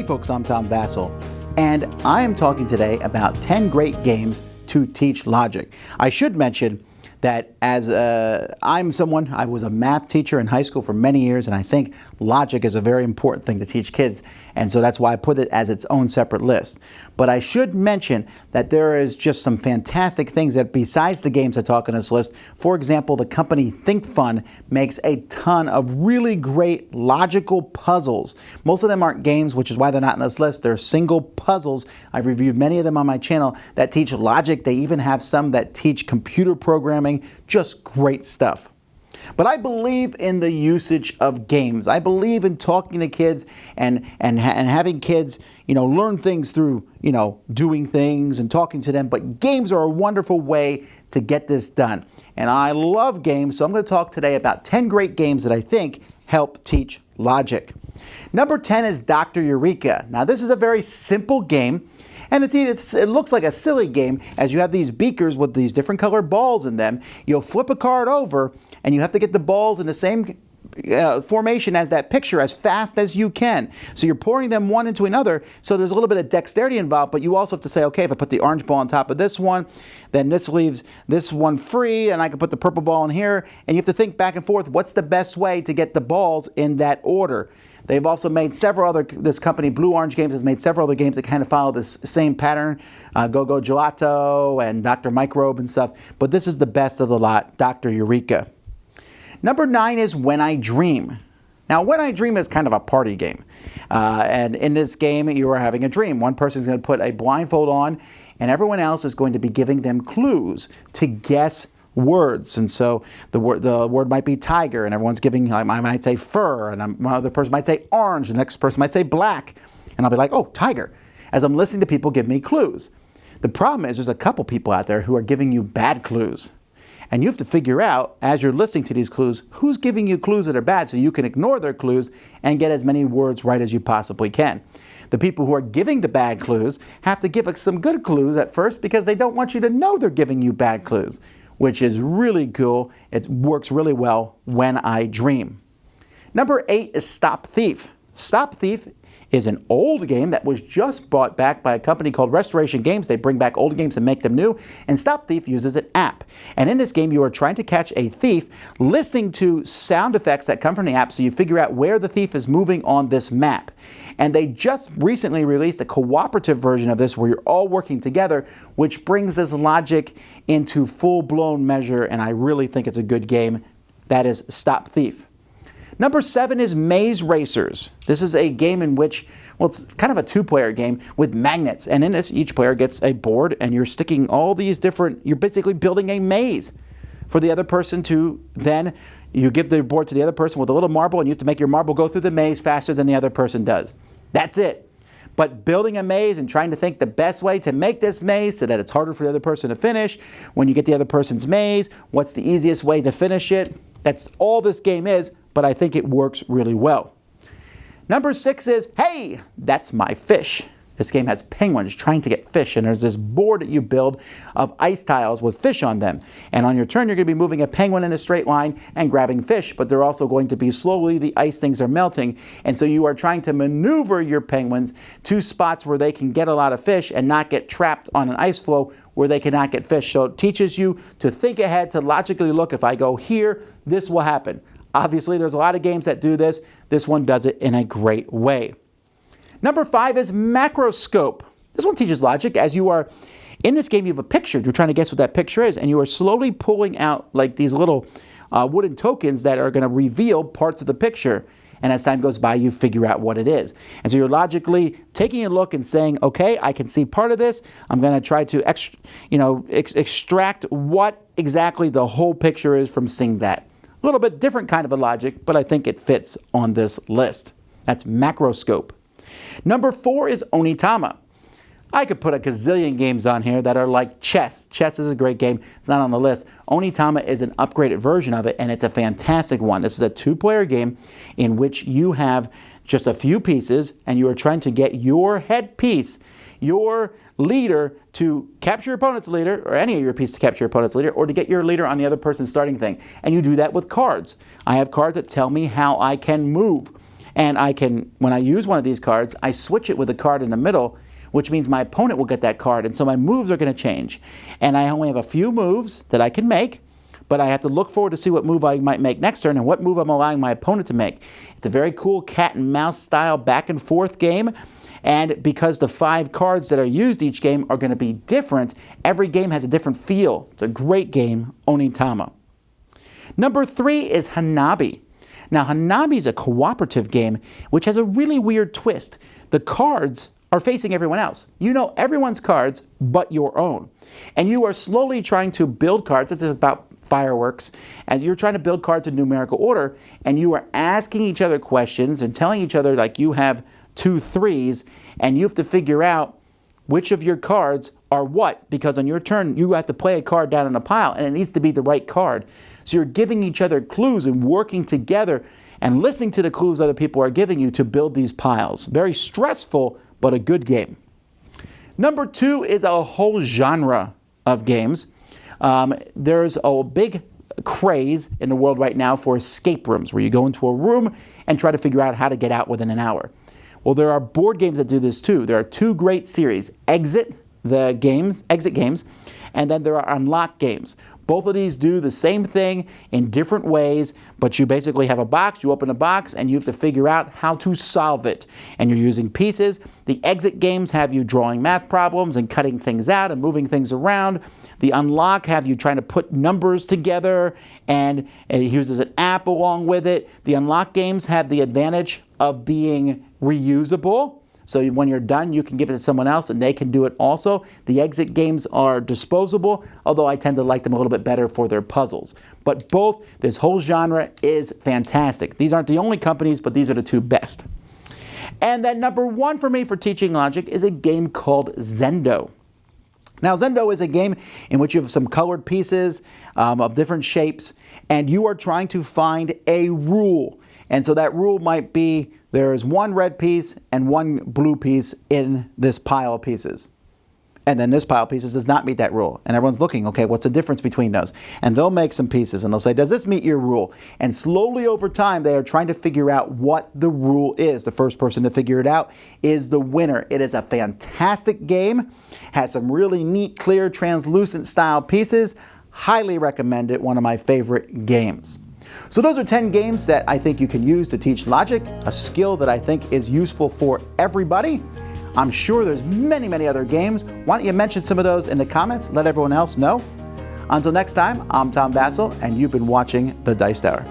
Hey folks, I'm Tom Vasel, and I am talking today about 10 great games to teach logic. I should mention that I was a math teacher in high school for many years, and I think logic is a very important thing to teach kids, and so that's why I put it as its own separate list. But I should mention that there is just some fantastic things that besides the games I talk on this list. For example, the company Think Fun makes a ton of really great logical puzzles. Most of them aren't games, which is why they're not on this list. They're single puzzles. I've reviewed many of them on my channel that teach logic. They even have some that teach computer programming. Just great stuff. But I believe in the usage of games. I believe in talking to kids and having kids, learn things through, doing things and talking to them. But games are a wonderful way to get this done. And I love games, so I'm going to talk today about 10 great games that I think help teach logic. Number 10 is Dr. Eureka. Now, this is a very simple game. And it looks like a silly game as you have these beakers with these different colored balls in them. You'll flip a card over and you have to get the balls in the same formation as that picture as fast as you can. So you're pouring them one into another, so there's a little bit of dexterity involved, but you also have to say, okay, if I put the orange ball on top of this one, then this leaves this one free, and I can put the purple ball in here, and you have to think back and forth, what's the best way to get the balls in that order? They've also made this company, Blue Orange Games, has made several other games that kind of follow this same pattern, Go-Go Gelato and Dr. Microbe and stuff, but this is the best of the lot, Dr. Eureka. Number 9 is When I Dream. Now, When I Dream is kind of a party game, and in this game, you are having a dream. One person's going to put a blindfold on, and everyone else is going to be giving them clues to guess words. And so the word might be tiger, and everyone's giving, I might say fur, and one other person might say orange, the next person might say black, and I'll be like, oh, tiger, as I'm listening to people give me clues. The problem is there's a couple people out there who are giving you bad clues. And you have to figure out, as you're listening to these clues, who's giving you clues that are bad so you can ignore their clues and get as many words right as you possibly can. The people who are giving the bad clues have to give us some good clues at first because they don't want you to know they're giving you bad clues, which is really cool. It works really well when I dream. Number 8 is Stop Thief. Stop Thief is an old game that was just brought back by a company called Restoration Games. They bring back old games and make them new, and Stop Thief uses an app. And in this game, you are trying to catch a thief, listening to sound effects that come from the app so you figure out where the thief is moving on this map. And they just recently released a cooperative version of this where you're all working together, which brings this logic into full-blown measure, and I really think it's a good game. That is Stop Thief. Number 7 is Maze Racers. This is a game in which, it's kind of a two-player game with magnets. And in this, each player gets a board, and you're sticking all these you're basically building a maze for the other person to then, you give the board to the other person with a little marble, and you have to make your marble go through the maze faster than the other person does. That's it. But building a maze and trying to think the best way to make this maze so that it's harder for the other person to finish. When you get the other person's maze, what's the easiest way to finish it? That's all this game is, but I think it works really well. Number 6 is, hey, that's my fish. This game has penguins trying to get fish, and there's this board that you build of ice tiles with fish on them. And on your turn, you're going to be moving a penguin in a straight line and grabbing fish, but they're also going to be slowly, the ice things are melting. And so you are trying to maneuver your penguins to spots where they can get a lot of fish and not get trapped on an ice floe where they cannot get fish. So it teaches you to think ahead, to logically look, if I go here, this will happen. Obviously, there's a lot of games that do this. This one does it in a great way. Number 5 is Macroscope. This one teaches logic. As you are in this game, you have a picture. You're trying to guess what that picture is, and you are slowly pulling out like these little wooden tokens that are going to reveal parts of the picture. And as time goes by, you figure out what it is. And so you're logically taking a look and saying, okay, I can see part of this. I'm going to try to extract what exactly the whole picture is from seeing that. A little bit different kind of a logic, but I think it fits on this list. That's Macroscope. Number 4 is Onitama. I could put a gazillion games on here that are like chess. Chess is a great game. It's not on the list. Onitama is an upgraded version of it, and it's a fantastic one. This is a two-player game in which you have just a few pieces, and you are trying to get your head piece, your leader, to capture your opponent's leader, or any of your pieces to capture your opponent's leader, or to get your leader on the other person's starting thing. And you do that with cards. I have cards that tell me how I can move. And I can, when I use one of these cards, I switch it with a card in the middle, which means my opponent will get that card, and so my moves are going to change. And I only have a few moves that I can make, but I have to look forward to see what move I might make next turn and what move I'm allowing my opponent to make. It's a very cool cat and mouse style back and forth game. And because the 5 cards that are used each game are going to be different, every game has a different feel. It's a great game, Onitama. Number 3 is Hanabi. Now, Hanabi is a cooperative game which has a really weird twist. The cards are facing everyone else. You know everyone's cards but your own. And you are slowly trying to build cards. It's about fireworks. As you're trying to build cards in numerical order, and you are asking each other questions and telling each other like you have 2 3s, and you have to figure out which of your cards are what, because on your turn you have to play a card down in a pile and it needs to be the right card. So you're giving each other clues and working together and listening to the clues other people are giving you to build these piles. Very stressful, but a good game. Number 2 is a whole genre of games. There's a big craze in the world right now for escape rooms, where you go into a room and try to figure out how to get out within an hour. Well, there are board games that do this too. There are 2 great series, Exit games, and then there are Unlock games. Both of these do the same thing in different ways, but you basically have a box, you open a box, and you have to figure out how to solve it. And you're using pieces. The Exit games have you drawing math problems and cutting things out and moving things around. The Unlock have you trying to put numbers together, and it uses an app along with it. The Unlock games have the advantage of being reusable. So when you're done, you can give it to someone else and they can do it also. The Exit games are disposable, although I tend to like them a little bit better for their puzzles. But both, this whole genre is fantastic. These aren't the only companies, but these are the 2 best. And then number 1 for me for teaching logic is a game called Zendo. Now, Zendo is a game in which you have some colored pieces of different shapes, and you are trying to find a rule. And so that rule might be there's 1 red piece and 1 blue piece in this pile of pieces. And then this pile of pieces does not meet that rule. And everyone's looking, okay, what's the difference between those? And they'll make some pieces and they'll say, does this meet your rule? And slowly over time, they are trying to figure out what the rule is. The first person to figure it out is the winner. It is a fantastic game, has some really neat, clear, translucent style pieces. Highly recommend it, one of my favorite games. So those are 10 games that I think you can use to teach logic, a skill that I think is useful for everybody. I'm sure there's many, many other games. Why don't you mention some of those in the comments? Let everyone else know. Until next time, I'm Tom Vasel, and you've been watching The Dice Tower.